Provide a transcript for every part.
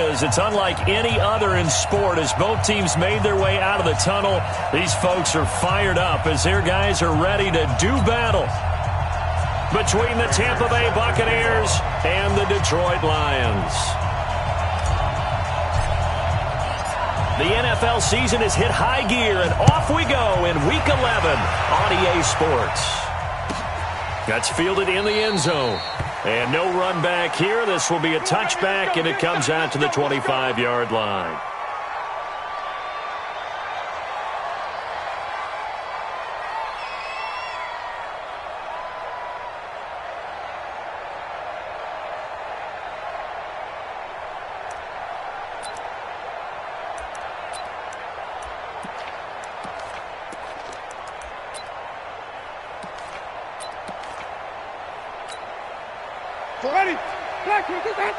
It's unlike any other in sport as both teams made their way out of the tunnel. These folks are fired up as their guys are ready to do battle between the Tampa Bay Buccaneers and the Detroit Lions. The NFL season has hit high gear, and off we go in Week 11 on EA Sports. That's fielded in the end zone. And no run back here. This will be a touchback, and it comes out to the 25-yard line. Ready? Black, here we go, here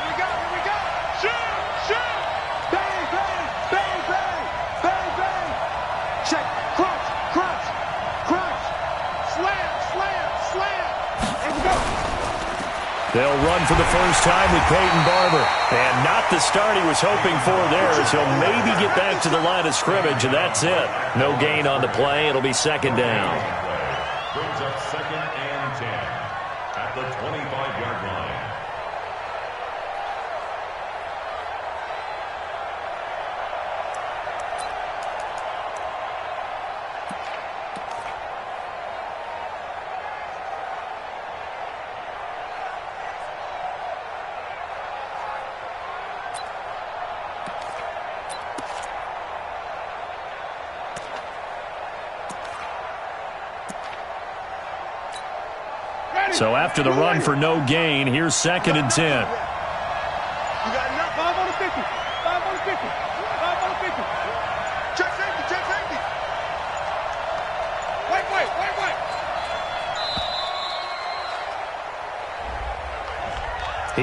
we go. Shoot, shoot. Bang, bang, bang, bang, bang, bang. Check, crunch, crunch, crunch. Slam, slam, slam. Here we go. They'll run for the first time with Peyton Barber. And not the start he was hoping for there, as he'll maybe get back to the line of scrimmage, and that's it. No gain on the play. It'll be second down. Brings up 2nd and 10. At the 25-yard line. So after the run for no gain, here's 2nd and 10. You got enough. 5 on the 50. 5 on the 50. 5 on the 50. Check safety. Check safety. Wait.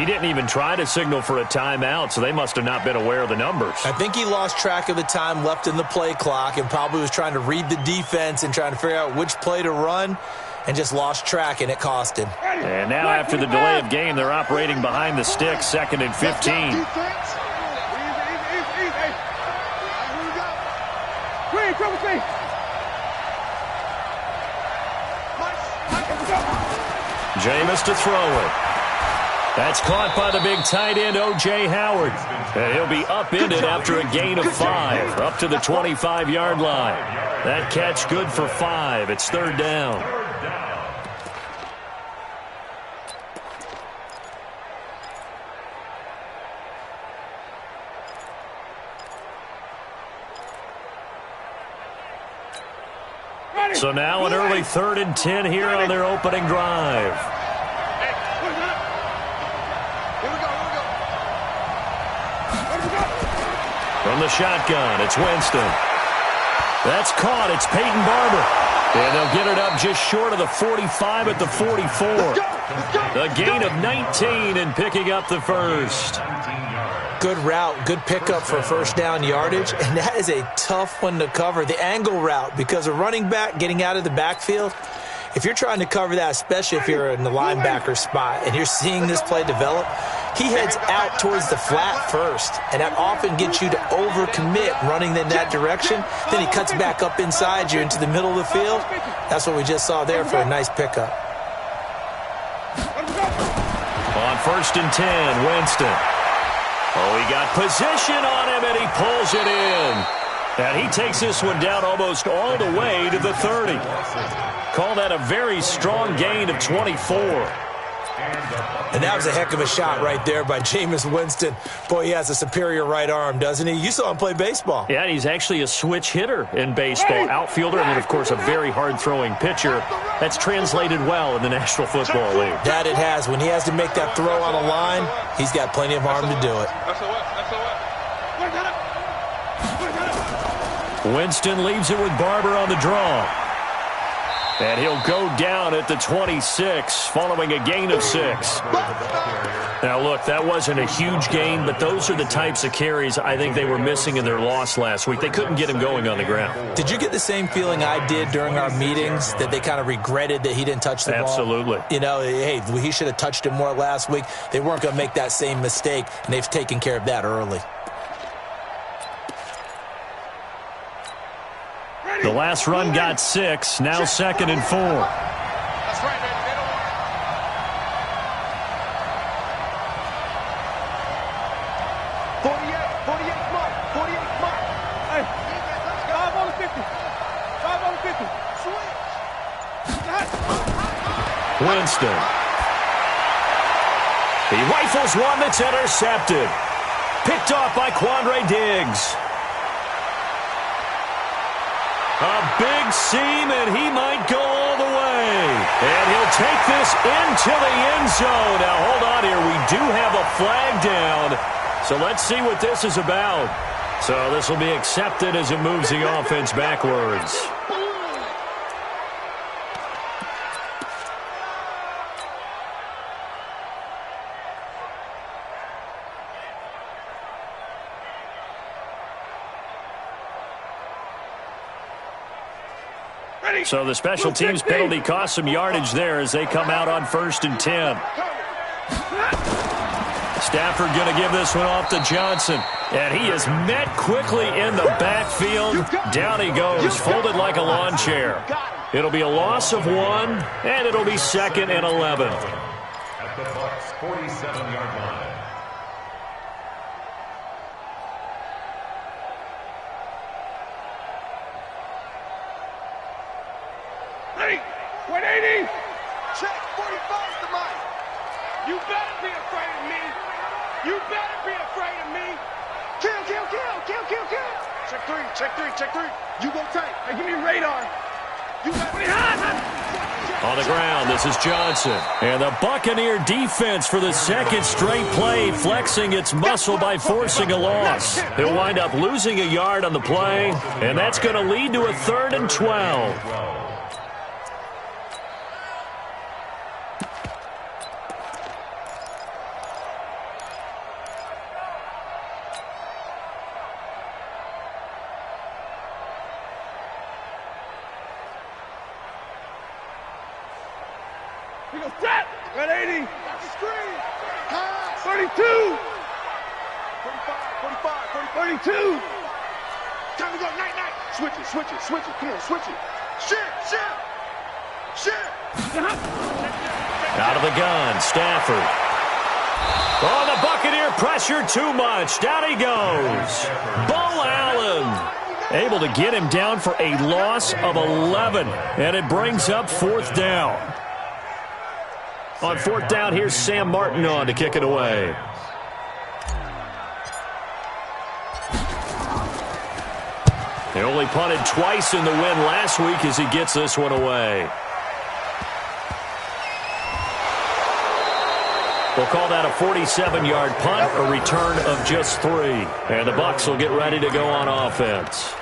He didn't even try to signal for a timeout, so they must have not been aware of the numbers. I think he lost track of the time left in the play clock and probably was trying to read the defense and trying to figure out which play to run, and just lost track, and it cost him. And now after the delay of game, they're operating behind the sticks, 2nd and 15. Easy. Green, come with me. Jameis to throw it. That's caught by the big tight end, O.J. Howard. And he'll be upended after a gain of 5, up to the 25-yard line. That catch good for 5. It's 3rd down. So now an early 3rd and 10 here on their opening drive. From the shotgun, it's Winston. That's caught. It's Peyton Barber. And they'll get it up just short of the 45 at the 44. A gain of 19 and picking up the first. Good route, good pickup for first down yardage, and that is a tough one to cover, the angle route, because a running back getting out of the backfield, if you're trying to cover that, especially if you're in the linebacker spot and you're seeing this play develop, he heads out towards the flat first, and that often gets you to overcommit running in that direction. Then he cuts back up inside you into the middle of the field. That's what we just saw there for a nice pickup. On 1st and 10, Winston. Oh, he got position on him, and he pulls it in. And he takes this one down almost all the way to the 30. Call that a very strong gain of 24. And that was a heck of a shot right there by Jameis Winston. Boy, he has a superior right arm, doesn't he? You saw him play baseball. Yeah, he's actually a switch hitter in baseball. Outfielder, and then, of course, a very hard-throwing pitcher. That's translated well in the National Football League. That it has. When he has to make that throw on a line, he's got plenty of arm to do it. Winston leaves it with Barber on the draw. And he'll go down at the 26 following a gain of 6. Now, look, that wasn't a huge gain, but those are the types of carries I think they were missing in their loss last week. They couldn't get him going on the ground. Did you get the same feeling I did during our meetings, that they kind of regretted that he didn't touch the ball? Absolutely. You know, hey, he should have touched it more last week. They weren't going to make that same mistake, and they've taken care of that early. The last run got 6, now 2nd and 4. That's right, baby. They don't want it. 48 mark, 48 mark. Hey, 5 on the 50. 5 on the 50. Switch. Winston. He rifles one that's intercepted. Picked off by Quandre Diggs. A big seam, and he might go all the way. And he'll take this into the end zone. Now, hold on here. We do have a flag down. So let's see what this is about. So this will be accepted as it moves the offense backwards. So the special teams penalty cost some yardage there as they come out on 1st and 10. Stafford going to give this one off to Johnson. And he is met quickly in the backfield. Down he goes, folded like a lawn chair. It'll be a loss of 1, and it'll be 2nd and 11. At the Bucs' 47-yard line. Ready? 180. Check. 45's the mic. You better be afraid of me. You better be afraid of me. Kill, kill, kill, kill, kill, kill. Check 3, check 3, check 3. You go tight. Hey, give me radar. You got me. On the ground, this is Johnson. And the Buccaneer defense for the 2nd straight play, flexing its muscle by forcing a loss. He'll wind up losing a yard on the play, and that's going to lead to a 3rd and 12. He goes, set. 180. Screen. Pass. 32. 45, 45, 32. Time to go. Night, night. Switch it, switch it, switch it. Come on, switch it. Shit, shit. Shit. Out of the gun, Stafford. Oh, the Buccaneer pressure too much. Down he goes. Bo Allen able to get him down for a loss of 11. And it brings up 4th down. On 4th down, here's Sam Martin on to kick it away. He only punted twice in the win last week as he gets this one away. We'll call that a 47-yard punt, a return of just 3. And the Bucs will get ready to go on offense.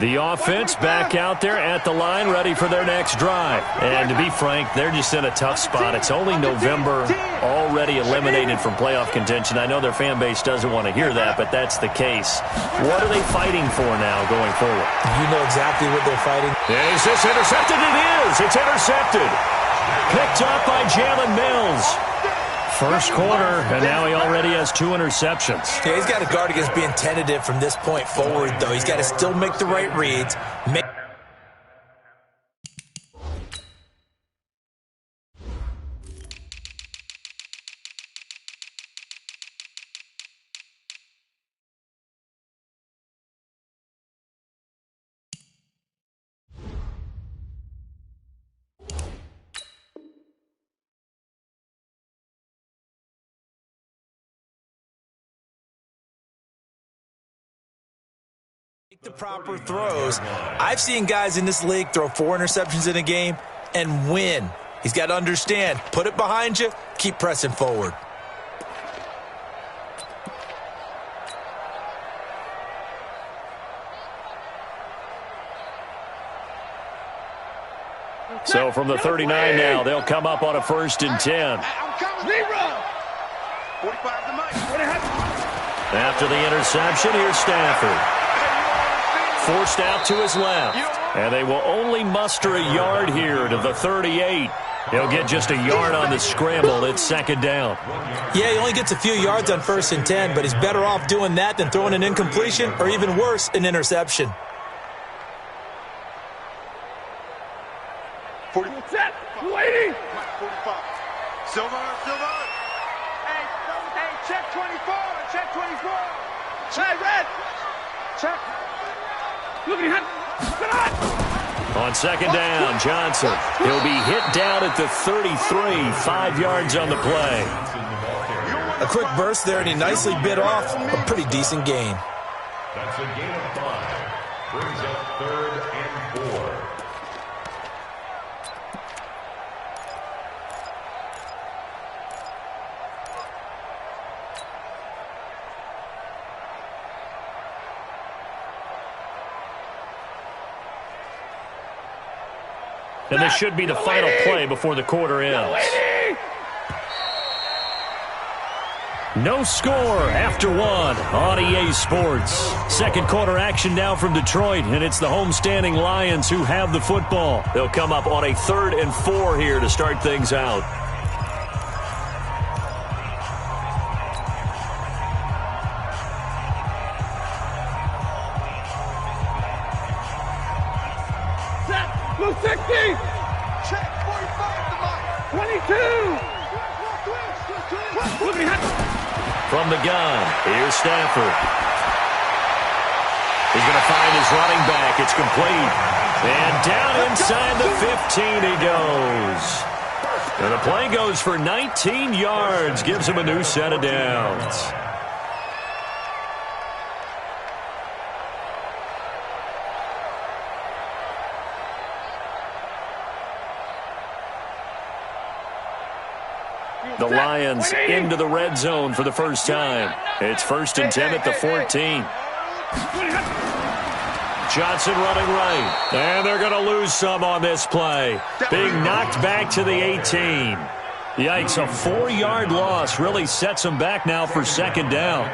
The offense back out there at the line, ready for their next drive. And to be frank, they're just in a tough spot. It's only November, already eliminated from playoff contention. I know their fan base doesn't want to hear that, but that's the case. What are they fighting for now going forward? You know exactly what they're fighting. Is this intercepted? It is. It's intercepted. Picked up by Jalen Mills. First quarter, and now he already has 2 interceptions. Yeah, he's got to guard against being tentative from this point forward, though. He's got to still make the right reads. The proper throws. I've seen guys in this league throw 4 interceptions in a game and win. He's got to understand, put it behind you, keep pressing forward. So from the 39 now, they'll come up on a 1st and 10. After the interception, here's Stafford. Forced out to his left. And they will only muster a yard here to the 38. He'll get just a yard on the scramble. It's 2nd down. Yeah, he only gets a few yards on 1st and 10, but he's better off doing that than throwing an incompletion or even worse, an interception. 40. Set. Waiting. 45. Silver. Hey, check 24. Check 24. Check red. Check. Look at him. On 2nd down, Johnson. He'll be hit down at the 33, 5 yards on the play. A quick burst there, and he nicely bit off a pretty decent gain. That's a gain of 5. Brings up 3rd and 4. And this should be the final play before the quarter ends. No score after 1 on EA Sports. 2nd quarter action now from Detroit, and it's the homestanding Lions who have the football. They'll come up on a 3rd and 4 here to start things out. Blue 60. Check 45 to Mike. 22. From the gun, here's Stafford. He's going to find his running back. It's complete. And down inside the 15 he goes. And the play goes for 19 yards. Gives him a new set of downs. The Lions into the red zone for the first time. It's 1st and 10 at the 14. Johnson running right. And they're going to lose some on this play. Being knocked back to the 18. Yikes, a 4-yard loss really sets them back now for 2nd down.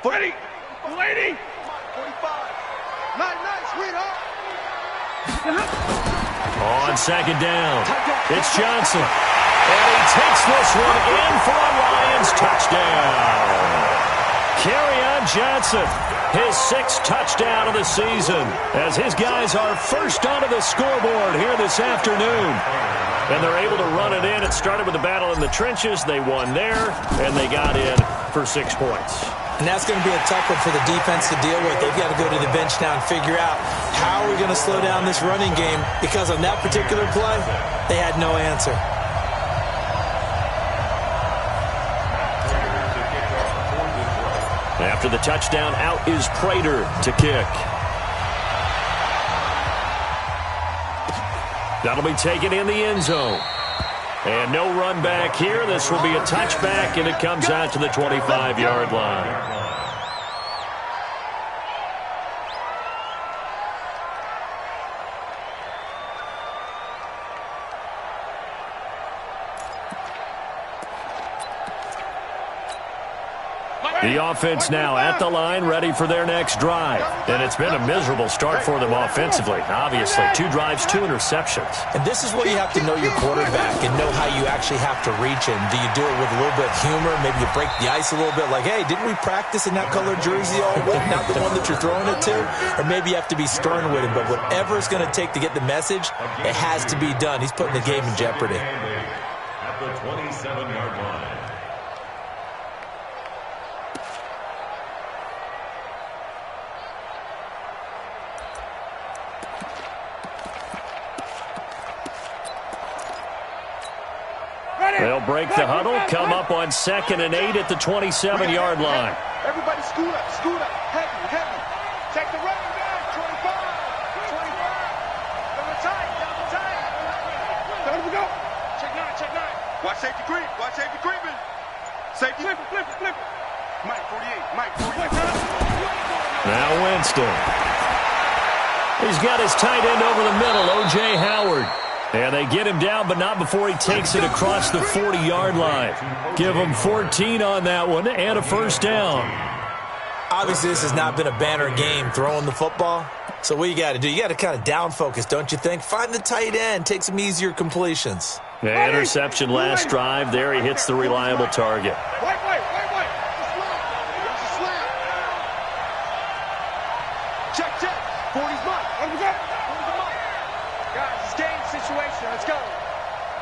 Ready. 45. Nice, sweetheart. On 2nd down, it's Johnson. And he takes this one in for a Lions touchdown. Kerryon Johnson, his 6th touchdown of the season, as his guys are first onto the scoreboard here this afternoon. And they're able to run it in. It started with a battle in the trenches. They won there, and they got in for 6 points. And that's going to be a tough one for the defense to deal with. They've got to go to the bench now and figure out how are we going to slow down this running game, because on that particular play, they had no answer. After the touchdown, out is Prater to kick. That'll be taken in the end zone. And no run back here. This will be a touchback, and it comes out to the 25-yard line. The offense now at the line, ready for their next drive. And it's been a miserable start for them offensively. Obviously, 2 drives, 2 interceptions. And this is where you have to know your quarterback and know how you actually have to reach him. Do you do it with a little bit of humor? Maybe you break the ice a little bit, like, hey, didn't we practice in that colored jersey all week? Not the one that you're throwing it to? Or maybe you have to be stern with him. But whatever it's going to take to get the message, it has to be done. He's putting the game in jeopardy. At the 27-yard line. They'll They'll break the huddle, come up on 2nd and 8 at the 27-yard line. Everybody scoot up, heavy, heavy. Take the running back, 25. Double tight. There we go. Check 9. Watch safety creeping. Safety, flip it. Mike 48. Now Winston. He's got his tight end over the middle, O.J. Howard. And they get him down, but not before he takes it across the 40-yard line. Give him 14 on that one and a first down. Obviously, this has not been a banner game throwing the football. So what you got to do, you got to kind of down focus, don't you think? Find the tight end, take some easier completions. The interception last drive. There he hits the reliable target. Wait. Check. 40's mark. Let me go. 40's the mark. Guys, it's game situation. Let's go.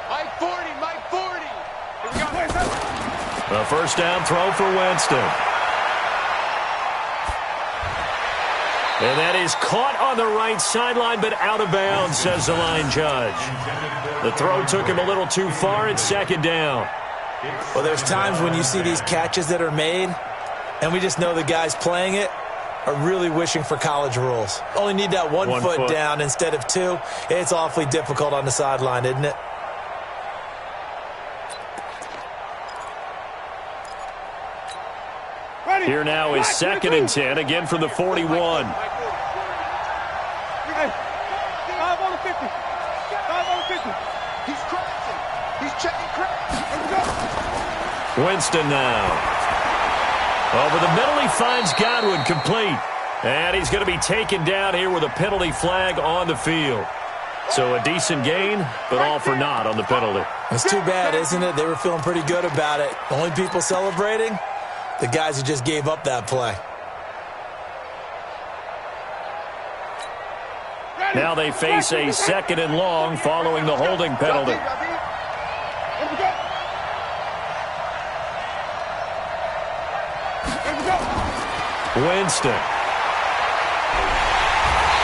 Mike 40. Here we go. A first down throw for Winston. And that is caught on the right sideline, but out of bounds, says the line judge. The throw took him a little too far. It's 2nd down. Well, there's times when you see these catches that are made, and we just know the guys playing it are really wishing for college rules. Only need that one foot down instead of 2. It's awfully difficult on the sideline, isn't it? Here now is 2nd and 10, again from the 41. Hey, 5 on the 50. He's crossing. He's checking cracks. Here we go. Winston now. Over the middle, he finds Godwin, complete. And he's going to be taken down here with a penalty flag on the field. So a decent gain, but all for naught on the penalty. It's too bad, isn't it? They were feeling pretty good about it. Only people celebrating? The guys who just gave up that play. Now they face a 2nd and long following the holding penalty. Winston.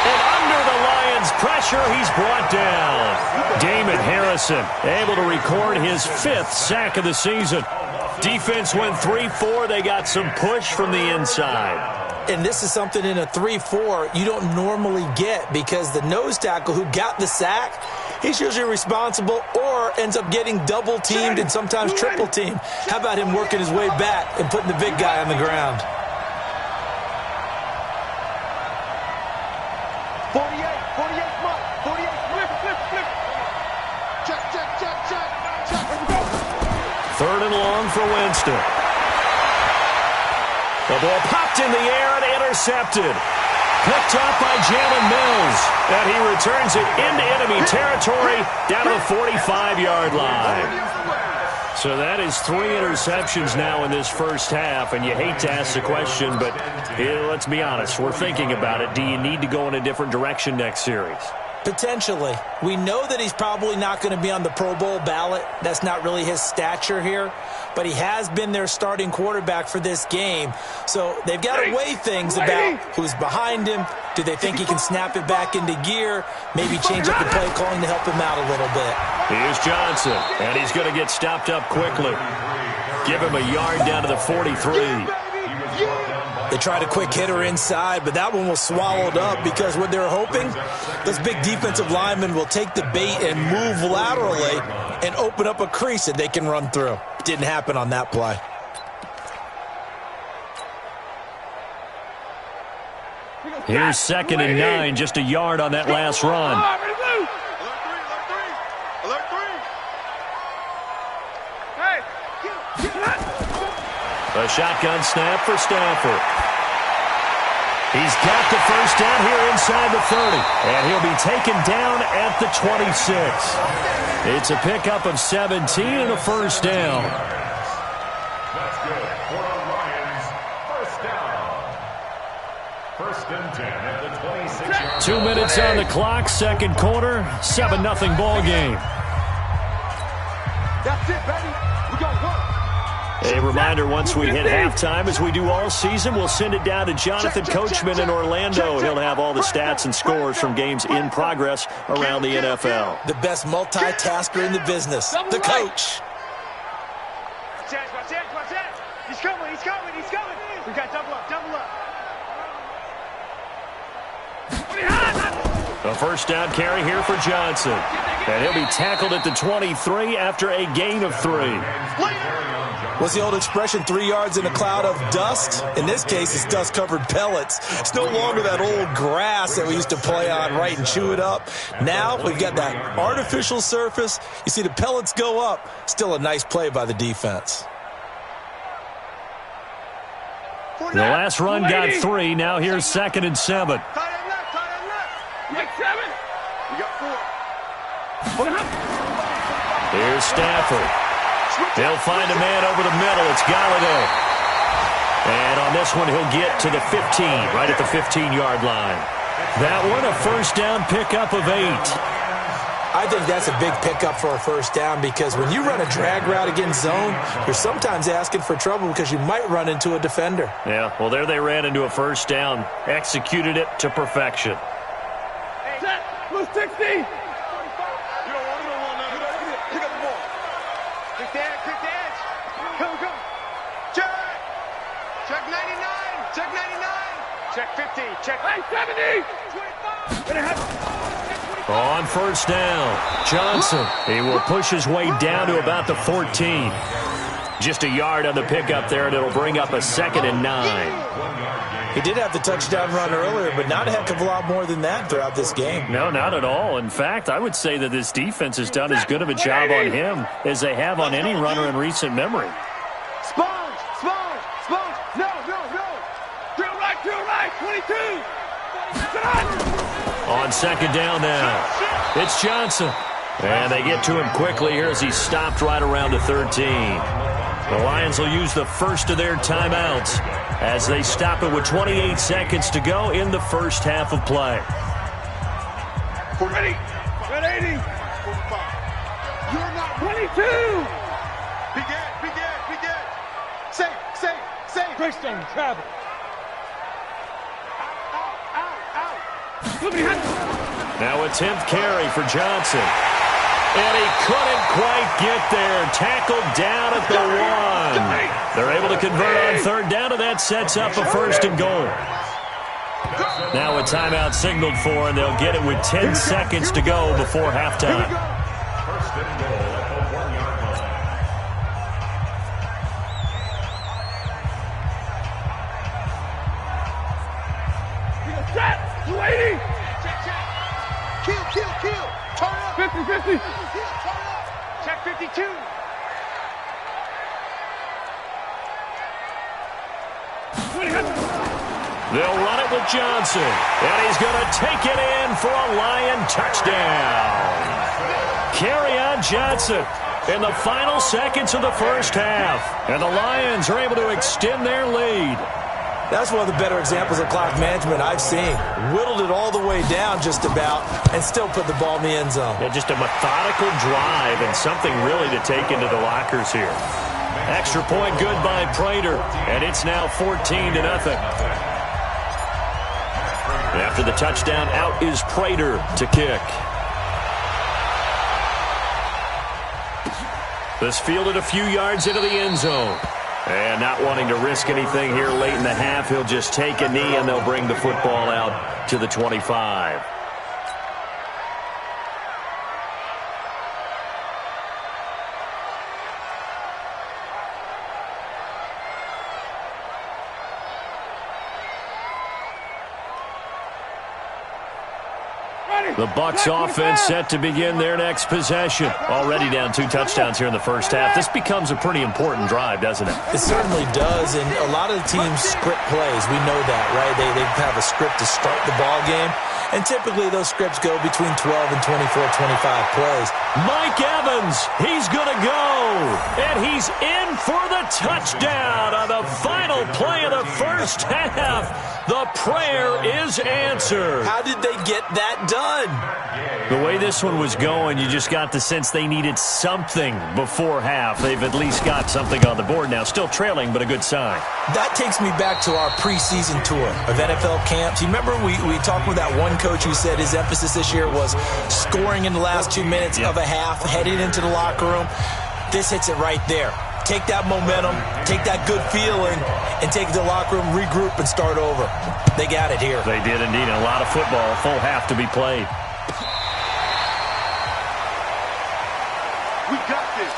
And under the Lions' pressure, he's brought down. Damon Harrison able to record his 5th sack of the season. Defense went 3-4. They got some push from the inside. And this is something in a 3-4 you don't normally get because the nose tackle who got the sack, he's usually responsible or ends up getting double-teamed and sometimes triple-teamed. How about him working his way back and putting the big guy on the ground? 48, mark. 48, flip. Check. 3rd and long for Winston. The ball popped in the air and intercepted. Picked off by Jalen Mills. And he returns it into enemy territory down to the 45-yard line. So that is 3 interceptions now in this first half. And you hate to ask the question, but let's be honest. We're thinking about it. Do you need to go in a different direction next series? Potentially. We know that he's probably not going to be on the Pro Bowl ballot. That's not really his stature here. But he has been their starting quarterback for this game. So they've got to weigh things about who's behind him. Do they think he can snap it back into gear? Maybe change up the play calling to help him out a little bit. Here's Johnson, and he's going to get stopped up quickly. Give him a yard down to the 43. They tried a quick hitter inside, but that one was swallowed up because what they're hoping, those big defensive linemen will take the bait and move laterally and open up a crease that they can run through. Didn't happen on that play. Here's 2nd and 9, just a yard on that last run. Alert 3. A shotgun snap for Stafford. He's got the first down here inside the 30, and he'll be taken down at the 26. It's a pickup of 17 and a first down. That's good for the Lions. First down. 1st and 10 at the 26-yard 2 minutes on the clock, second quarter, 7-0 ball game. That's it, baby. We got work. A reminder, once we hit halftime, as we do all season, we'll send it down to Jonathan Coachman in Orlando. He'll have all the stats and scores from games in progress around the NFL. The best multitasker in the business, the coach. coming, he's coming, he's coming. We got double up, double up. A first down carry here for Johnson. And he'll be tackled at the 23 after a gain of 3. What's the old expression, 3 yards in a cloud of dust? In this case, it's dust-covered pellets. It's no longer that old grass that we used to play on, right, and chew it up. Now we've got that artificial surface. You see the pellets go up. Still a nice play by the defense. The last run got 3. Now here's 2nd and 7. Like 7. We got 4. Here's Stafford. He'll find a man over the middle. It's Galladay. And on this one, he'll get to the 15, right at the 15-yard line. That one, a first down pickup of 8. I think that's a big pickup for a first down because when you run a drag route against zone, you're sometimes asking for trouble because you might run into a defender. Yeah, well, there they ran into a first down. Executed it to perfection. Set. Blue 60. You don't want nothing. Pick up the ball. Quick the edge. Go. Check. Check 99. Check 99. Check 50. Check 70. 25. On first down, Johnson. He will push his way down to about the 14. Just a yard on the pickup there, and it'll bring up a 2nd and 9. He did have the touchdown run earlier, but not a heck of a lot more than that throughout this game. No, not at all. In fact, I would say that this defense has done as good of a job on him as they have on any runner in recent memory. Sponge. No. Drill right, 22. On 2nd down now, it's Johnson. And they get to him quickly here as he's stopped right around the 13. The Lions will use the first of their timeouts as they stop it with 28 seconds to go in the first half of play. Ready. 80. You're not 22. Begin. Say. Greystone, travel. Out. Now a 10th carry for Johnson. And he couldn't quite get there. Tackled down at the 1. They're able to convert on 3rd down, and that sets up a 1st and goal. Now a timeout signaled for, and they'll get it with 10 seconds to go before halftime. 1st and goal at the 1-yard line. Set. 280. Kill. Turn up. 50. Check 52. They'll run it with Johnson, and he's going to take it in for a Lion touchdown. Kerryon Johnson in the final seconds of the first half, and the Lions are able to extend their lead. That's one of the better examples of clock management I've seen. Whittled it all the way down just about and still put the ball in the end zone. Yeah, just a methodical drive and something really to take into the lockers here. Extra point good by Prater, and it's now 14-0. After the touchdown, out is Prater to kick. This fielded a few yards into the end zone. And not wanting to risk anything here late in the half, he'll just take a knee and they'll bring the football out to the 25. The Bucs offense set to begin their next possession. Already down 2 touchdowns here in the first half. This becomes a pretty important drive, doesn't it? It certainly does, and a lot of the teams script plays. We know that, right? They have a script to start the ball game, and typically those scripts go between 12 and 24, 25 plays. Mike Evans, he's going to go, and he's in for the touchdown on the final play of the first half. The prayer is answered. How did they get that done? The way this one was going, you just got the sense they needed something before half. They've at least got something on the board now. Still trailing, but a good sign. That takes me back to our preseason tour of NFL camps. You remember we talked with that one coach who said his emphasis this year was scoring in the last 2 minutes of a half, heading into the locker room. This hits it right there. take that momentum, take that good feeling, and take it to the locker room, regroup, and start over. They got it here. They did indeed. A lot of football, full half to be played. We got this.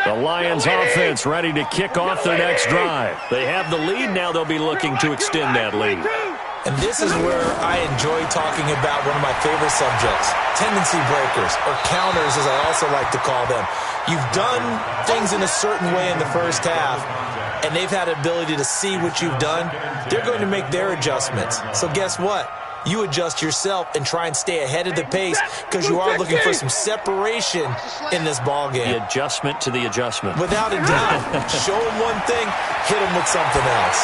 The Lions offense ready to kick off their next drive. They have the lead. Now they'll be looking to extend that lead. And this is where I enjoy talking about one of my favorite subjects, tendency breakers, or counters as I also like to call them. You've done things in a certain way in the first half, and they've had the ability to see what you've done. They're going to make their adjustments. So guess what? You adjust yourself and try and stay ahead of the pace because you are looking for some separation in this ball game. The adjustment to the adjustment. Without a doubt. Show them one thing, hit them with something else.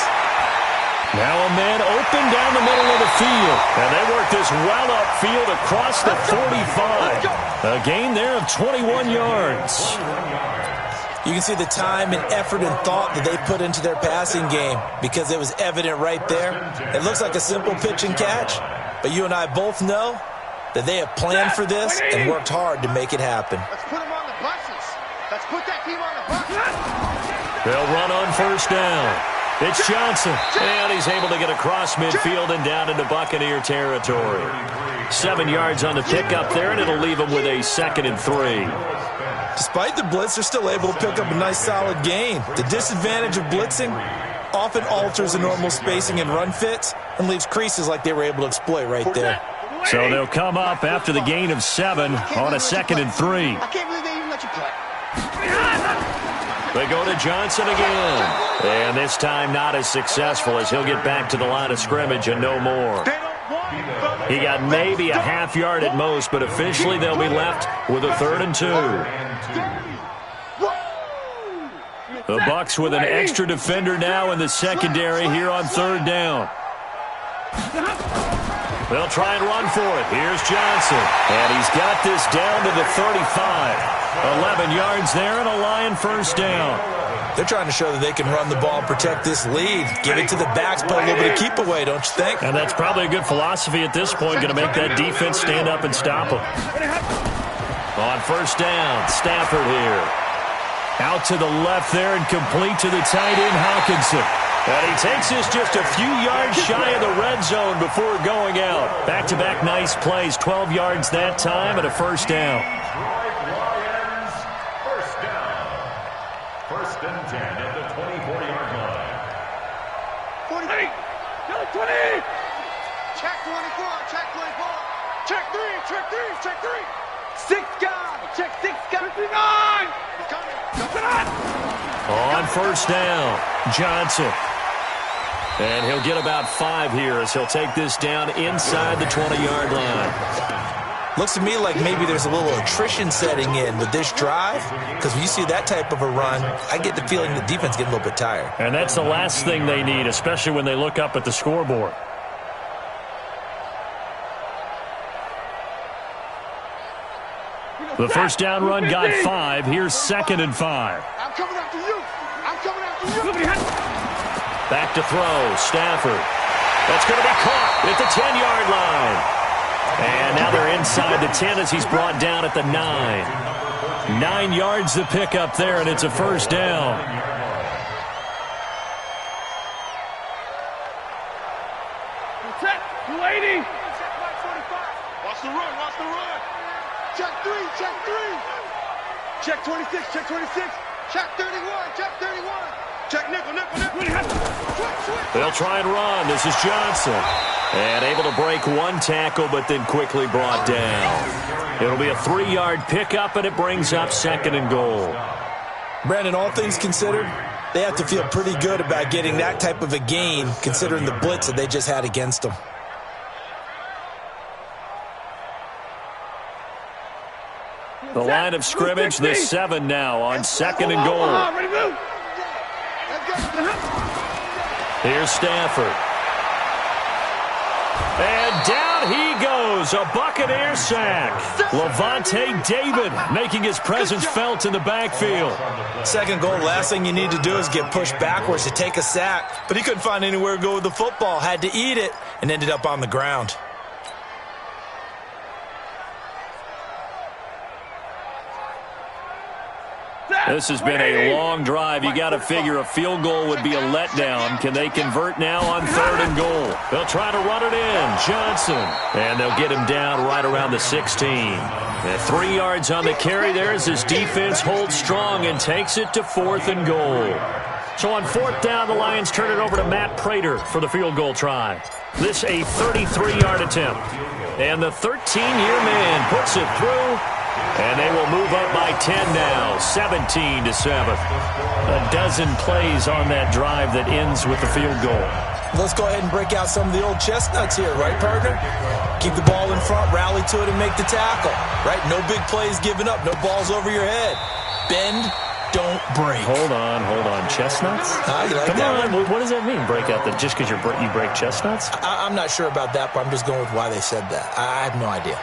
Now a man open down the middle of the field. And they work this well upfield across the 45. A gain there of 21 yards. You can see the time and effort and thought that they put into their passing game because it was evident right there. It looks like a simple pitch and catch, but you and I both know that they have planned for this and worked hard to make it happen. Let's put them on the buses. Let's put that team on the buses. They'll run on first down. It's Johnson, and he's able to get across midfield and down into Buccaneer territory. 7 yards on the pickup there, and it'll leave him with a 2nd and 3. Despite the blitz, they're still able to pick up a nice solid gain. The disadvantage of blitzing often alters the normal spacing and run fits and leaves creases like they were able to exploit right there. So they'll come up after the gain of 7 on a 2nd and 3. I can't believe they even let you play. They go to Johnson again. And this time not as successful as he'll get back to the line of scrimmage and no more. He got maybe a half yard at most, but officially they'll be left with a 3rd and 2. The Bucs with an extra defender now in the secondary here on 3rd down. They'll try and run for it. Here's Johnson. And he's got this down to the 35. 11 yards there and a Lion first down. They're trying to show that they can run the ball and protect this lead. Give it to the backs, play a little bit of keep away, don't you think? And that's probably a good philosophy at this point, going to make that defense stand up and stop them. On first down, Stafford here. Out to the left there and complete to the tight end, Hawkinson. And he takes this just a few yards shy of the red zone before going out. Back-to-back nice plays, 12 yards that time and a first down. Lions, first down. 1st and 10 at the 24-yard line. 40. 20. Check 24. Check 24. Check 3. Check 3. Check 3. 6 guys. Check 6 guys. 59. On first down, Johnson. And he'll get about 5 here as he'll take this down inside the 20-yard line. Looks to me like maybe there's a little attrition setting in with this drive, because when you see that type of a run, I get the feeling the defense getting a little bit tired. And that's the last thing they need, especially when they look up at the scoreboard. The first down run got 5. Here's 2nd and 5. I'm coming after you. I'm coming after you. Back to throw, Stafford. That's going to be caught at the 10-yard line. And now they're inside the 10 as he's brought down at the 9. 9 yards to pick up there, and it's a first down. Check 280. Watch the run. Watch the run. Check 3. Check 3. Check 26. Check 26. Check 31. Check 31. Check nickel. They'll try and run. This is Johnson. And able to break one tackle, but then quickly brought down. It'll be a 3-yard pickup, and it brings up 2nd and goal. Brandon, all things considered, they have to feel pretty good about getting that type of a gain, considering the blitz that they just had against them. The line of scrimmage, the 7 now on 2nd and goal. Here's Stafford. And down he goes, a Buccaneer sack. Levante David making his presence felt in the backfield. Second goal, last thing you need to do is get pushed backwards to take a sack. But he couldn't find anywhere to go with the football, had to eat it, and ended up on the ground. This has been a long drive. You got to figure a field goal would be a letdown. Can they convert now on 3rd and goal? They'll try to run it in. Johnson. And they'll get him down right around the 16. And 3 yards on the carry there as his defense holds strong and takes it to 4th and goal. So on 4th down, the Lions turn it over to Matt Prater for the field goal try. This a 33-yard attempt. And the 13-year man puts it through. And they will move up by 10 now, 17-7. A dozen plays on that drive that ends with the field goal. Let's go ahead and break out some of the old chestnuts here, right, partner? Keep the ball in front, rally to it, and make the tackle, right? No big plays given up, no balls over your head. Bend, don't break. Hold on. Chestnuts? You like Come that on, what does that mean, break out just because you break chestnuts? I'm not sure about that, but I'm just going with why they said that. I have no idea.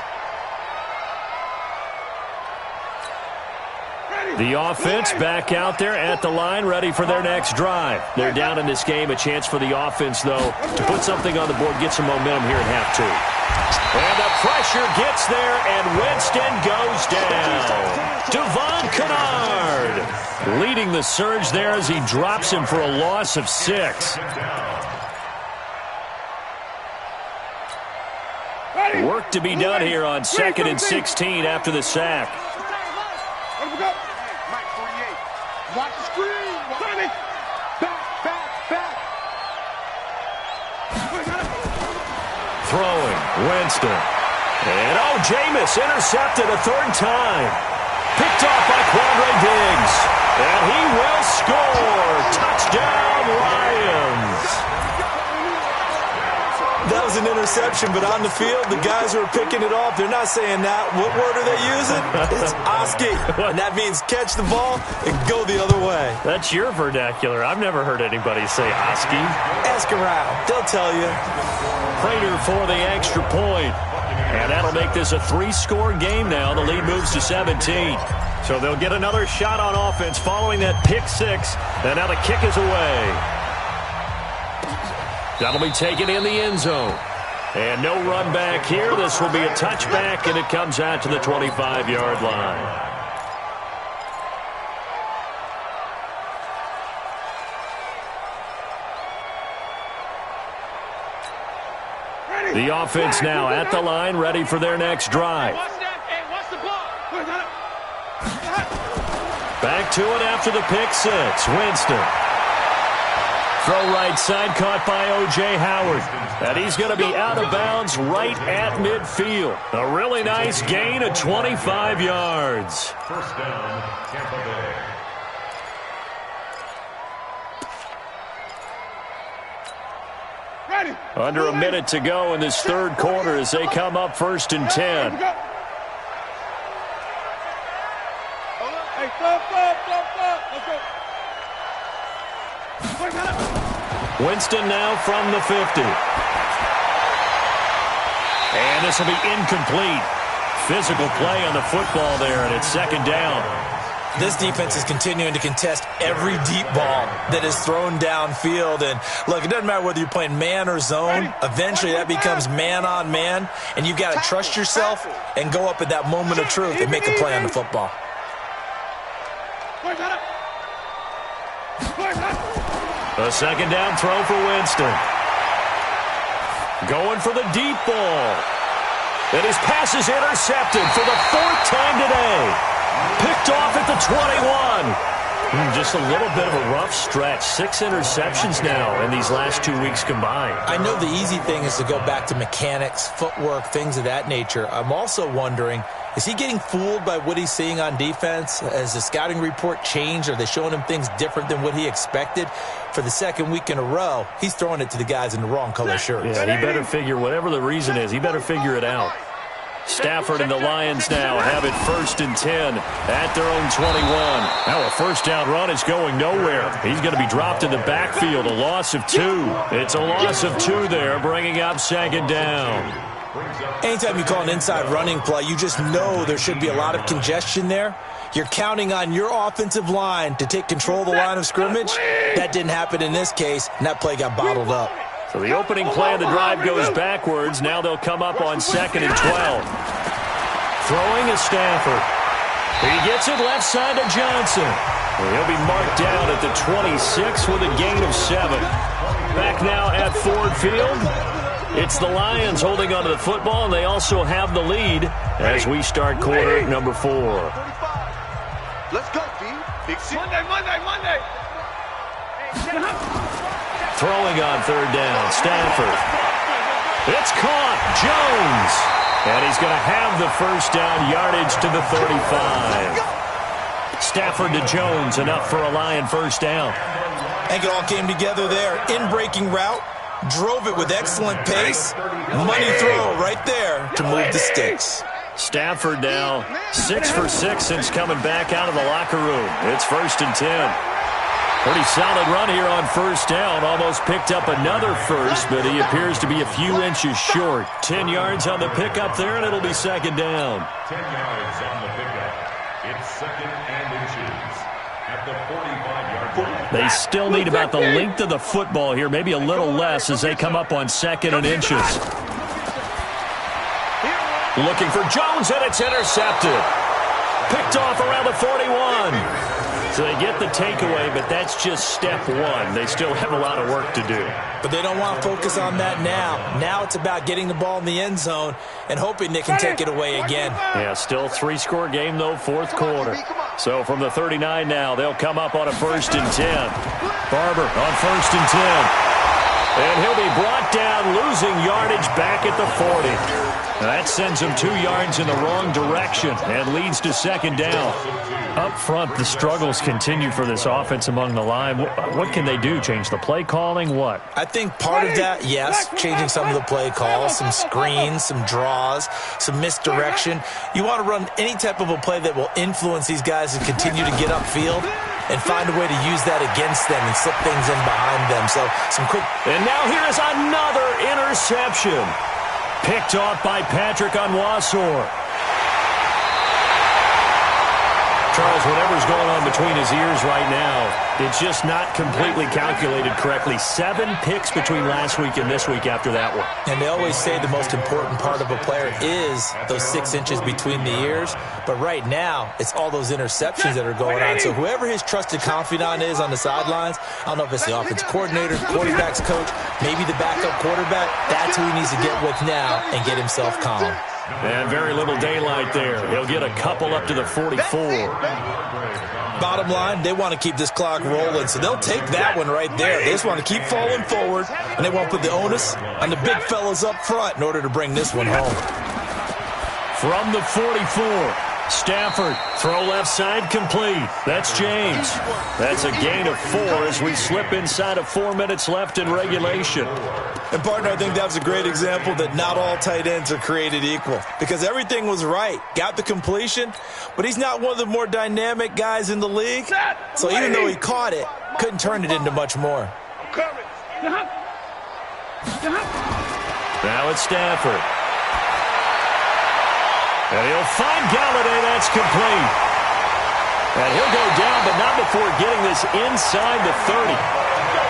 The offense back out there at the line, ready for their next drive. They're down in this game. A chance for the offense, though, to put something on the board, get some momentum here in half 2. And the pressure gets there, and Winston goes down. Devon Kennard leading the surge there as he drops him for a loss of 6. Work to be done here on 2nd and 16 after the sack. Watch the screen. Back. Throwing, Winston. And Jameis intercepted a 3rd time. Picked off by Quandre Diggs. And he will score. Touchdown, Lions. That was an interception, but on the field, the guys who are picking it off, they're not saying that. What word are they using? It's Oski. And that means catch the ball and go the other way. That's your vernacular. I've never heard anybody say Oski. Ask around. They'll tell you. Prater for the extra point. And that'll make this a 3-score game now. The lead moves to 17. So they'll get another shot on offense following that pick 6. And now the kick is away. That'll be taken in the end zone. And no run back here. This will be a touchback, and it comes out to the 25-yard line. The offense now at the line, ready for their next drive. Back to it after the pick 6. Winston. Throw right side, caught by O.J. Howard. And he's going to be out of bounds right at midfield. A really nice gain of 25 yards. First down, Tampa Bay. Under a minute to go in this 3rd quarter as they come up 1st and 10. Hey, let's go. Winston now from the 50. And this will be incomplete. Physical play on the football there, and it's 2nd down. This defense is continuing to contest every deep ball that is thrown downfield. And, look, it doesn't matter whether you're playing man or zone. Eventually that becomes man on man, and you've got to trust yourself and go up at that moment of truth and make a play on the football. A 2nd down throw for Winston. Going for the deep ball. And his pass is intercepted for the 4th time today. Picked off at the 21. Just a little bit of a rough stretch. 6 interceptions now in these last 2 weeks combined. I know the easy thing is to go back to mechanics, footwork, things of that nature. I'm also wondering, is he getting fooled by what he's seeing on defense? Has the scouting report changed? Are they showing him things different than what he expected? For the 2nd week in a row, he's throwing it to the guys in the wrong color shirts. Yeah, he better figure, whatever the reason is, he better figure it out. Stafford and the Lions now have it 1st and 10 at their own 21. Now a first down run is going nowhere. He's going to be dropped in the backfield, a loss of 2. It's a loss of 2 there, bringing up 2nd down. Anytime you call an inside running play, you just know there should be a lot of congestion there. You're counting on your offensive line to take control of the line of scrimmage. That didn't happen in this case, and that play got bottled up. So the opening play of the drive goes backwards. Now they'll come up on 2nd and 12. Throwing is Stafford. He gets it left side to Johnson. He'll be marked down at the 26 with a gain of 7. Back now at Ford Field. It's the Lions holding onto the football, and they also have the lead as we start quarter number 4. Let's go, B. Big C. Monday. Throwing on 3rd down, Stafford. It's caught, Jones. And he's going to have the first down, yardage to the 35. Stafford to Jones, enough for a Lion first down. I think it all came together there. In-breaking route, drove it with excellent pace. Money throw right there to move the sticks. Stafford now 6 for 6 since coming back out of the locker room. It's 1st and 10. Pretty solid run here on first down. Almost picked up another first, but he appears to be a few inches short. 10 yards on the pickup there, and it'll be 2nd down. 10 yards on the pickup. It's 2nd and inches at the 45-yard line. They still need about the length of the football here, maybe a little less as they come up on 2nd and inches. Looking for Jones, and it's intercepted. Picked off around the 41. So they get the takeaway, but that's just step 1. They still have a lot of work to do. But they don't want to focus on that now. Now it's about getting the ball in the end zone and hoping they can take it away again. Yeah, still 3-score game, though, 4th quarter. So from the 39 now, they'll come up on a 1st and 10. Barber on 1st and 10. And he'll be brought down, losing yardage back at the 40. That sends him 2 yards in the wrong direction and leads to 2nd down. Up front, the struggles continue for this offense among the line. What can they do? Change the play calling? What? I think part of that, yes, changing some of the play calls, some screens, some draws, some misdirection. You want to run any type of a play that will influence these guys to continue to get upfield and find a way to use that against them and slip things in behind them. So some quick. And now here is another interception. Picked off by Patrick Onwuasor. Charles, whatever's going on between his ears right now, it's just not completely calculated correctly. 7 picks between last week and this week after that one. And they always say the most important part of a player is those 6 inches between the ears. But right now, it's all those interceptions that are going on. So whoever his trusted confidant is on the sidelines, I don't know if it's the offense coordinator, quarterback's coach, maybe the backup quarterback, that's who he needs to get with now and get himself calm. And very little daylight there. He'll get a couple up to the 44. Bottom line, they want to keep this clock rolling, so they'll take that one right there. They just want to keep falling forward, and they want to put the onus on the big fellas up front in order to bring this one home. From the 44, Stafford, throw left side complete. That's James. That's a gain of 4 as we slip inside of 4 minutes left in regulation. And, partner, I think that was a great example that not all tight ends are created equal because everything was right. Got the completion, but he's not one of the more dynamic guys in the league. So even though he caught it, couldn't turn it into much more. Now it's Stafford. And he'll find Galladay. That's complete. And he'll go down, but not before getting this inside the 30.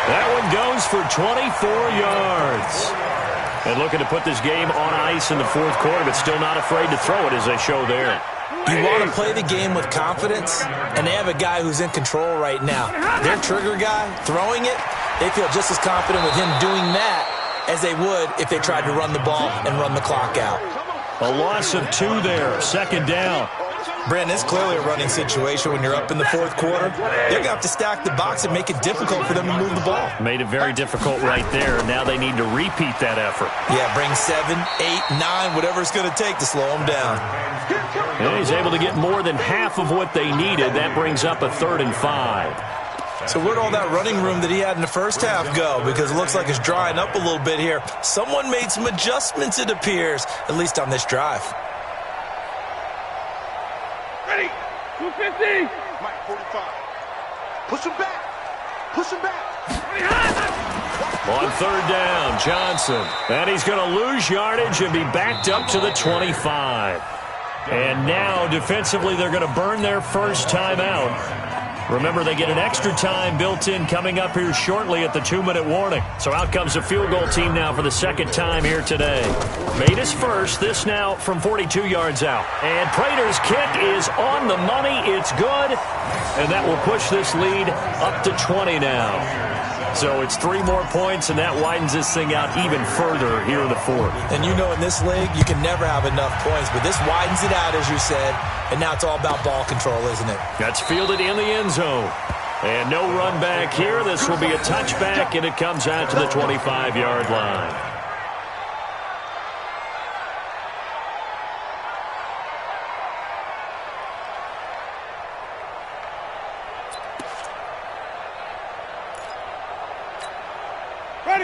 That one goes for 24 yards. And looking to put this game on ice in the 4th quarter, but still not afraid to throw it as they show there. You want to play the game with confidence, and they have a guy who's in control right now. Their trigger guy, throwing it, they feel just as confident with him doing that as they would if they tried to run the ball and run the clock out. A loss of 2 there, 2nd down. Brandon, it's clearly a running situation when you're up in the 4th quarter. They're going to have to stack the box and make it difficult for them to move the ball. Made it very difficult right there. Now they need to repeat that effort. Yeah, bring 7, 8, 9, whatever it's going to take to slow them down. And he's able to get more than half of what they needed. That brings up a 3rd and 5. So where'd all that running room that he had in the first half go? Because it looks like it's drying up a little bit here. Someone made some adjustments, it appears, at least on this drive. Ready? 250. Mike, 45. Push him back. Push him back. On third down, Johnson. And he's going to lose yardage and be backed up to the 25. And now, defensively, they're going to burn their first timeout. Remember, they get an extra time built in coming up here shortly at the 2-minute warning. So out comes a field goal team now for the second time here today. Made his first, this now from 42 yards out. And Prater's kick is on the money. It's good. And that will push this lead up to 20 now. So it's 3 more points, and that widens this thing out even further here in the fourth. And you know in this league, you can never have enough points, but this widens it out, as you said, and now it's all about ball control, isn't it? That's fielded in the end zone. And no run back here. This will be a touchback, and it comes out to the 25-yard line.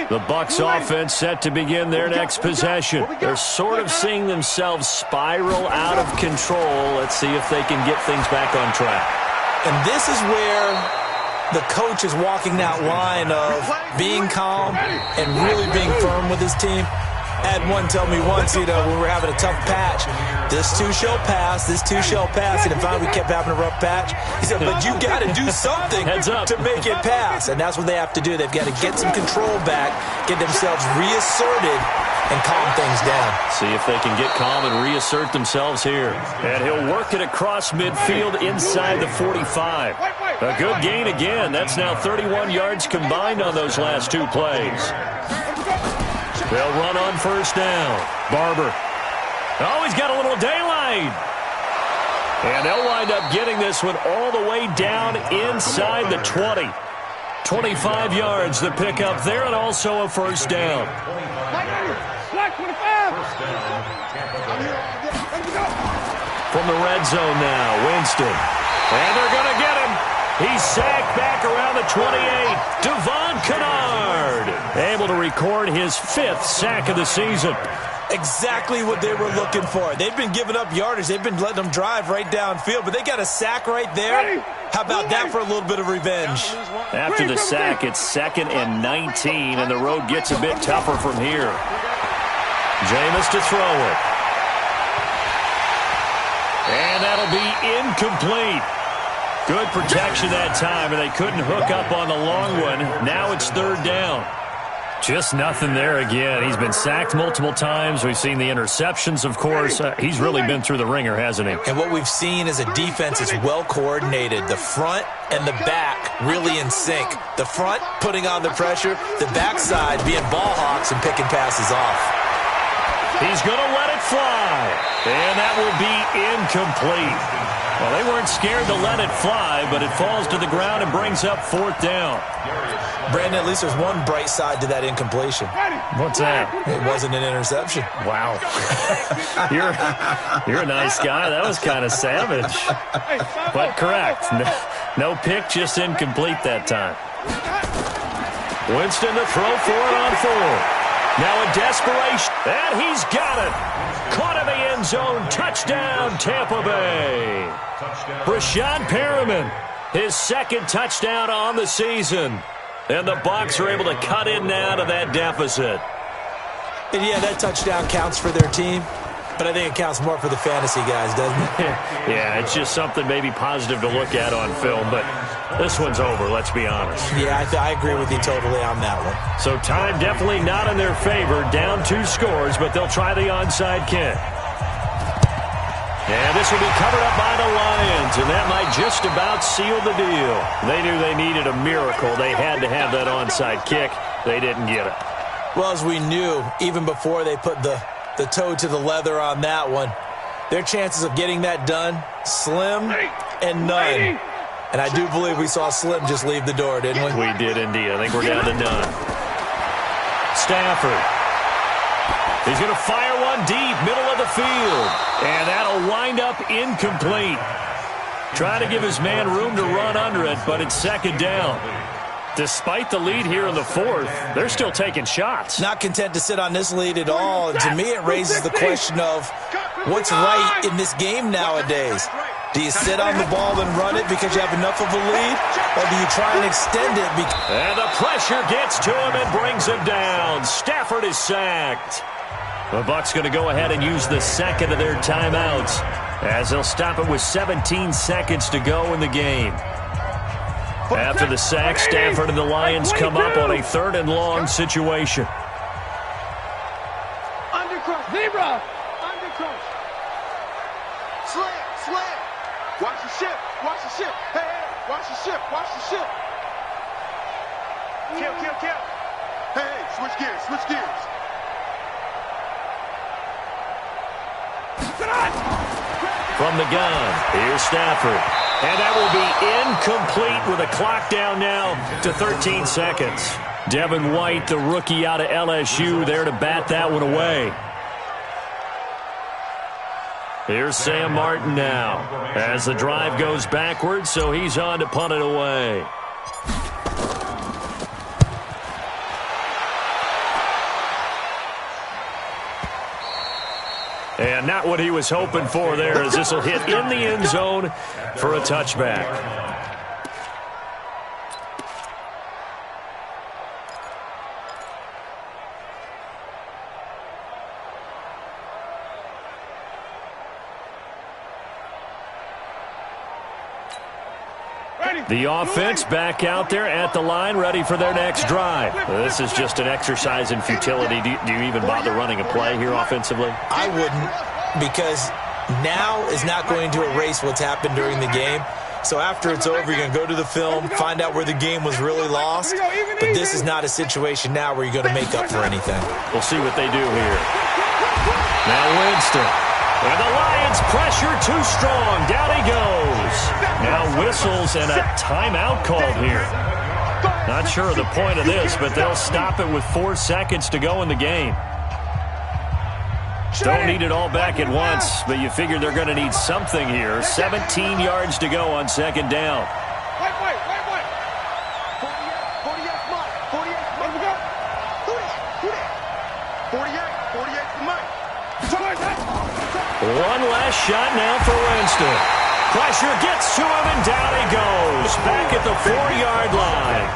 The Bucs offense set to begin their next possession. They're sort of seeing themselves spiral out of control. Let's see if they can get things back on track. And this is where the coach is walking that line of being calm and really being firm with his team. I had one tell me once, when we were having a tough patch, this too shall pass, this too shall pass. And finally we kept having a rough patch. He said, but you got to do something to make it pass. And that's what they have to do. They've got to get some control back, get themselves reasserted, and calm things down. See if they can get calm and reassert themselves here. And he'll work it across midfield inside the 45. A good gain again. That's now 31 yards combined on those last 2 plays. They'll run on first down. Barber. Oh, he's got a little daylight. And they'll wind up getting this one all the way down inside the 20. 25 yards the pickup there, and also a first down. From the red zone now, Winston. And they're going to get him. He's sacked back around the 28. Devon Kennard able to record his 5th sack of the season. Exactly what they were looking for. They've been giving up yardage. They've been letting them drive right downfield, but they got a sack right there. How about that for a little bit of revenge? After the sack, it's 2nd and 19, and the road gets a bit tougher from here. Jameis to throw it. And that'll be incomplete. Good protection that time, and they couldn't hook up on the long one. Now it's 3rd down. Just nothing there again. He's been sacked multiple times. We've seen the interceptions, of course. He's really been through the ringer, hasn't he? And what we've seen is a defense that's well coordinated. The front and the back really in sync. The front putting on the pressure, the backside being ball hawks and picking passes off. He's going to let it fly, and that will be incomplete. Well, they weren't scared to let it fly, but it falls to the ground and brings up 4th down. Brandon, at least there's one bright side to that incompletion. What's that? It wasn't an interception. Wow. You're a nice guy. That was kind of savage. But correct. No pick, just incomplete that time. Winston to throw for it on 4. Now in desperation, and he's got it. Caught in the end zone. Touchdown, Tampa Bay. Brashad Perriman, his 2nd touchdown on the season. And the Bucs are able to cut in now to that deficit. And yeah, that touchdown counts for their team, but I think it counts more for the fantasy guys, doesn't it? Yeah, it's just something maybe positive to look at on film, but this one's over, let's be honest. Yeah, I agree with you totally on that one. So time definitely not in their favor. Down 2 scores, but they'll try the onside kick. And this will be covered up by the Lions, and that might just about seal the deal. They knew they needed a miracle. They had to have that onside kick. They didn't get it. Well, as we knew, even before they put the toe to the leather on that one, their chances of getting that done, slim and none. And I do believe we saw Slim just leave the door, didn't we? We did indeed. I think we're down to none. Stafford. He's going to fire one deep, middle of the field. And that'll wind up incomplete. Trying to give his man room to run under it, but it's 2nd down. Despite the lead here in the 4th, they're still taking shots. Not content to sit on this lead at all. And to me, it raises the question of what's right in this game nowadays. Do you sit on the ball and run it because you have enough of a lead, or do you try and extend it? And the pressure gets to him and brings him down. Stafford is sacked. The Bucs going to go ahead and use the second of their timeouts as they'll stop it with 17 seconds to go in the game. After the sack, Stafford and the Lions come up on a 3rd and long situation. Undercross, zebra. Undercross. Slam. Watch the ship. Hey, watch the ship. Kill. Hey, switch gears. From the gun, here's Stafford. And that will be incomplete with a clock down now to 13 seconds. Devin White, the rookie out of LSU, there to bat that one away. Here's Sam Martin now as the drive goes backwards, so he's on to punt it away. And not what he was hoping for there, as this will hit in the end zone for a touchback. The offense back out there at the line, ready for their next drive. This is just an exercise in futility. Do you even bother running a play here offensively? I wouldn't, because now is not going to erase what's happened during the game. So after it's over, you're going to go to the film, find out where the game was really lost. But this is not a situation now where you're going to make up for anything. We'll see what they do here. Now Winston. And the Lions pressure too strong. Down he goes. Now whistles and a timeout called here. Not sure of the point of this, but they'll stop it with 4 seconds to go in the game. Don't need it all back at once, but you figure they're going to need something here. 17 yards to go on 2nd down. Wait. 48 for Mike. One last shot now for Winston. Pressure gets to him, and down he goes. Back at the 4-yard line.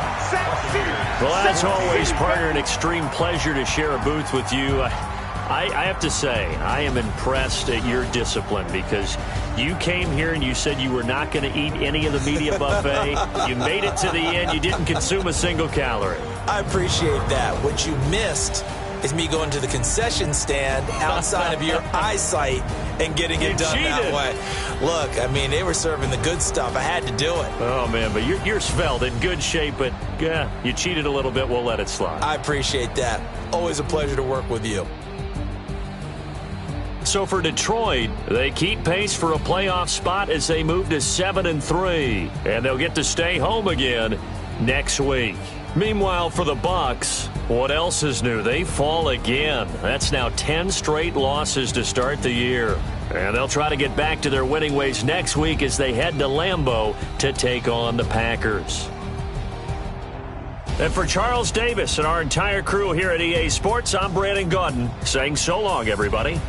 Well, as always, partner, an extreme pleasure to share a booth with you. I have to say, I am impressed at your discipline, because you came here and you said you were not going to eat any of the media buffet. You made it to the end. You didn't consume a single calorie. I appreciate that. What you missed is me going to the concession stand outside of your eyesight and getting it done that way. Look, I mean, they were serving the good stuff. I had to do it. Oh, man, but you're svelte, in good shape, but you cheated a little bit. We'll let it slide. I appreciate that. Always a pleasure to work with you. So for Detroit, they keep pace for a playoff spot as they move to 7-3, and they'll get to stay home again next week. Meanwhile, for the Bucs, what else is new? They fall again. That's now 10 straight losses to start the year. And they'll try to get back to their winning ways next week as they head to Lambeau to take on the Packers. And for Charles Davis and our entire crew here at EA Sports, I'm Brandon Gaudin saying so long, everybody.